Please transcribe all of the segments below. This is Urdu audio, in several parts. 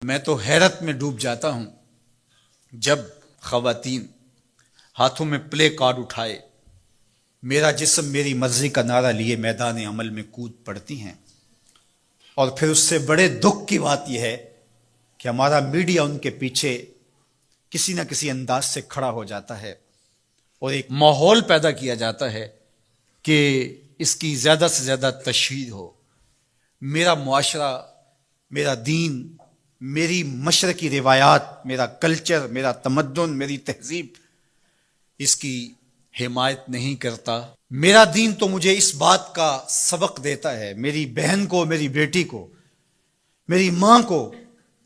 میں تو حیرت میں ڈوب جاتا ہوں جب خواتین ہاتھوں میں پلے کارڈ اٹھائے میرا جسم میری مرضی کا نعرہ لیے میدان عمل میں کود پڑتی ہیں، اور پھر اس سے بڑے دکھ کی بات یہ ہے کہ ہمارا میڈیا ان کے پیچھے کسی نہ کسی انداز سے کھڑا ہو جاتا ہے اور ایک ماحول پیدا کیا جاتا ہے کہ اس کی زیادہ سے زیادہ تشہیر ہو۔ میرا معاشرہ، میرا دین، میری مشرقی روایات، میرا کلچر، میرا تمدن، میری تہذیب اس کی حمایت نہیں کرتا۔ میرا دین تو مجھے اس بات کا سبق دیتا ہے، میری بہن کو، میری بیٹی کو، میری ماں کو،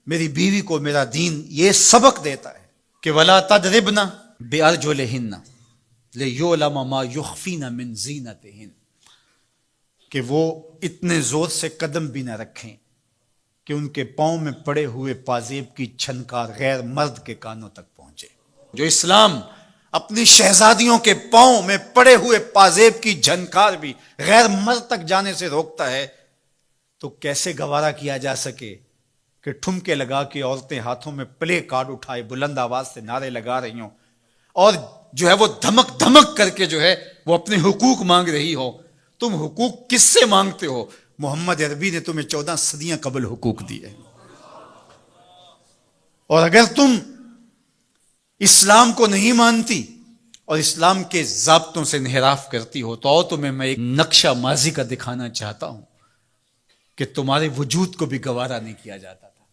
میری بیوی کو میرا دین یہ سبق دیتا ہے کہ وَلَا تَضْرِبْنَ بِأَرْجُلِهِنَّ لِيُعْلَمَ مَا يُخْفِينَ مِنْ زِينَتِهِنَّ، کہ وہ اتنے زور سے قدم بھی نہ رکھیں کہ ان کے پاؤں میں پڑے ہوئے پازیب کی چھنکار غیر مرد کے کانوں تک پہنچے۔ جو اسلام اپنی شہزادیوں کے پاؤں میں پڑے ہوئے پازیب کی جھنکار بھی غیر مرد تک جانے سے روکتا ہے، تو کیسے گوارا کیا جا سکے کہ ٹھمکے لگا کے عورتیں ہاتھوں میں پلے کارڈ اٹھائے بلند آواز سے نعرے لگا رہی ہوں اور جو ہے وہ دھمک دھمک کر کے جو ہے وہ اپنے حقوق مانگ رہی ہو۔ تم حقوق کس سے مانگتے ہو؟ محمد عربی نے تمہیں 14 صدیاں قبل حقوق دیے، اور اگر تم اسلام کو نہیں مانتی اور اسلام کے ضابطوں سے انحراف کرتی ہو تو تمہیں میں ایک نقشہ ماضی کا دکھانا چاہتا ہوں کہ تمہارے وجود کو بھی گوارا نہیں کیا جاتا تھا۔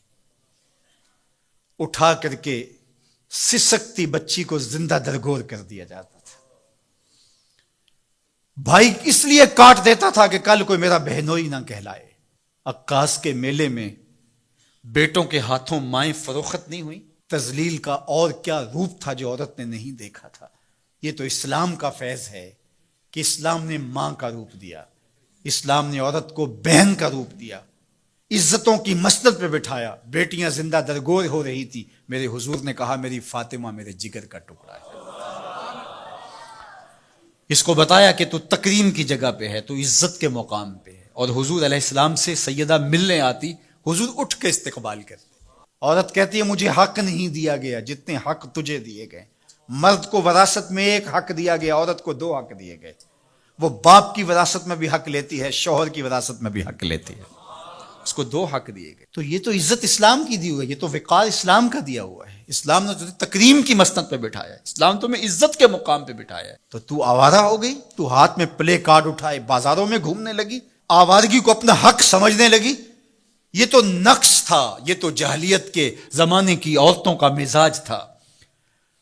اٹھا کر کے سسکتی بچی کو زندہ درگور کر دیا جاتا تھا۔ بھائی اس لیے کاٹ دیتا تھا کہ کل کوئی میرا بہنوئی نہ کہلائے۔ عکاس کے میلے میں بیٹوں کے ہاتھوں مائیں فروخت نہیں ہوئی؟ تذلیل کا اور کیا روپ تھا جو عورت نے نہیں دیکھا تھا؟ یہ تو اسلام کا فیض ہے کہ اسلام نے ماں کا روپ دیا، اسلام نے عورت کو بہن کا روپ دیا، عزتوں کی مسند پہ بٹھایا۔ بیٹیاں زندہ درگور ہو رہی تھی، میرے حضور نے کہا میری فاطمہ میرے جگر کا ٹکڑا ہے۔ اس کو بتایا کہ تو تکریم کی جگہ پہ ہے، تو عزت کے مقام پہ ہے، اور حضور علیہ السلام سے سیدہ ملنے آتی، حضور اٹھ کے استقبال کرتے۔ عورت کہتی ہے مجھے حق نہیں دیا گیا جتنے حق تجھے دیے گئے۔ مرد کو وراثت میں ایک حق دیا گیا، عورت کو 2 حق دیے گئے۔ وہ باپ کی وراثت میں بھی حق لیتی ہے، شوہر کی وراثت میں بھی حق لیتی ہے، اس کو 2 حق دیے گئے۔ تو یہ تو عزت اسلام کی دی ہوئی ہے، یہ تو وقار اسلام کا دیا ہوا ہے۔ اسلام نے تجھے تکریم کی مسند پہ بٹھایا ہے، اسلام تمہیں عزت کے مقام پہ بٹھایا ہے، تو آوارہ ہو گئی؟ تو ہاتھ میں پلے کارڈ اٹھائے بازاروں میں گھومنے لگی، آوارگی کو اپنا حق سمجھنے لگی؟ یہ تو نقص تھا، یہ تو جاہلیت کے زمانے کی عورتوں کا مزاج تھا۔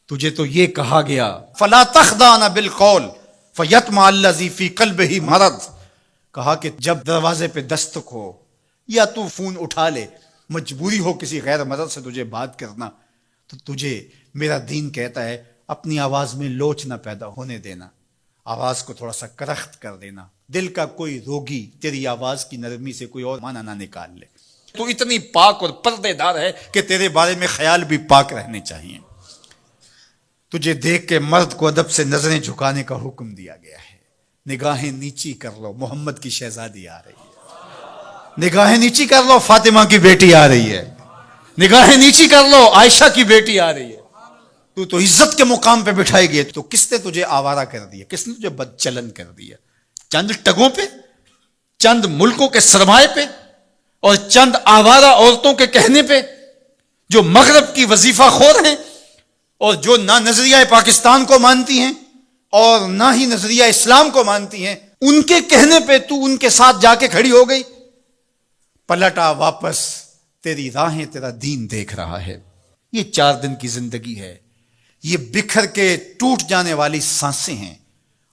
تجھے تو یہ کہا گیا فَلَا تَخْضَعْنَ بِالْقَوْلِ فَيَطْمَعَ الَّذِي فِي قَلْبِهِ مَرَضٌ، کہا کہ جب دروازے پہ دستک ہو یا تو فون اٹھا لے، مجبوری ہو کسی غیر مرد سے تجھے بات کرنا، تو تجھے میرا دین کہتا ہے اپنی آواز میں لوچ نہ پیدا ہونے دینا، آواز کو تھوڑا سا کرخت کر دینا، دل کا کوئی روگی تیری آواز کی نرمی سے کوئی اور معنی نہ نکال لے۔ تو اتنی پاک اور پردے دار ہے کہ تیرے بارے میں خیال بھی پاک رہنے چاہیے۔ تجھے دیکھ کے مرد کو ادب سے نظریں جھکانے کا حکم دیا گیا ہے۔ نگاہیں نیچی کر لو، محمد کی شہزادی آ رہی ہے۔ نگاہیں نیچی کر لو، فاطمہ کی بیٹی آ رہی ہے۔ نگاہیں نیچی کر لو، عائشہ کی بیٹی آ رہی ہے۔ تو عزت کے مقام پہ بٹھائی گئی، تو کس نے تجھے آوارہ کر دیا؟ کس نے تجھے بدچلن کر دیا؟ چند ٹگوں پہ، چند ملکوں کے سرمائے پہ، اور چند آوارہ عورتوں کے کہنے پہ جو مغرب کی وظیفہ خور ہیں اور جو نہ نظریہ پاکستان کو مانتی ہیں اور نہ ہی نظریہ اسلام کو مانتی ہیں، ان کے کہنے پہ تو ان کے ساتھ جا کے کھڑی ہو گئی؟ پلٹا واپس، تیری راہیں تیرا دین دیکھ رہا ہے۔ یہ 4 دن کی زندگی ہے، یہ بکھر کے ٹوٹ جانے والی سانسیں ہیں۔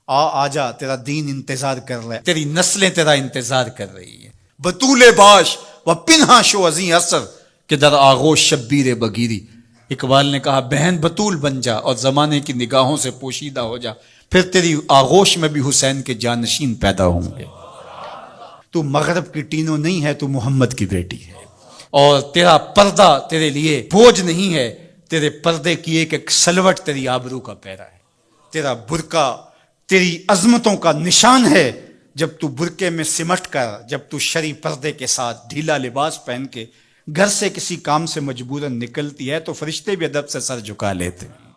آ جا، تیرا دین انتظار کر رہا ہے، تیری نسلیں تیرا انتظار کر رہی ہیں۔ بطول باش و پنہا شو ازیں اثر کہ در آغوش شبیر بگیری۔ اقبال نے کہا بہن بطول بن جا اور زمانے کی نگاہوں سے پوشیدہ ہو جا، پھر تیری آغوش میں بھی حسین کے جانشین پیدا ہوں گے۔ تو مغرب کی ٹینو نہیں ہے، تو محمد کی بیٹی ہے، اور تیرا پردہ تیرے لیے بوجھ نہیں ہے، تیرے پردے کی ایک ایک سلوٹ تیری آبرو کا پیرا ہے۔ تیرا برقع تیری عظمتوں کا نشان ہے۔ جب تو برقعے میں سمٹ کر، جب تو شرعی پردے کے ساتھ ڈھیلا لباس پہن کے گھر سے کسی کام سے مجبوراً نکلتی ہے تو فرشتے بھی ادب سے سر جھکا لیتے ہیں.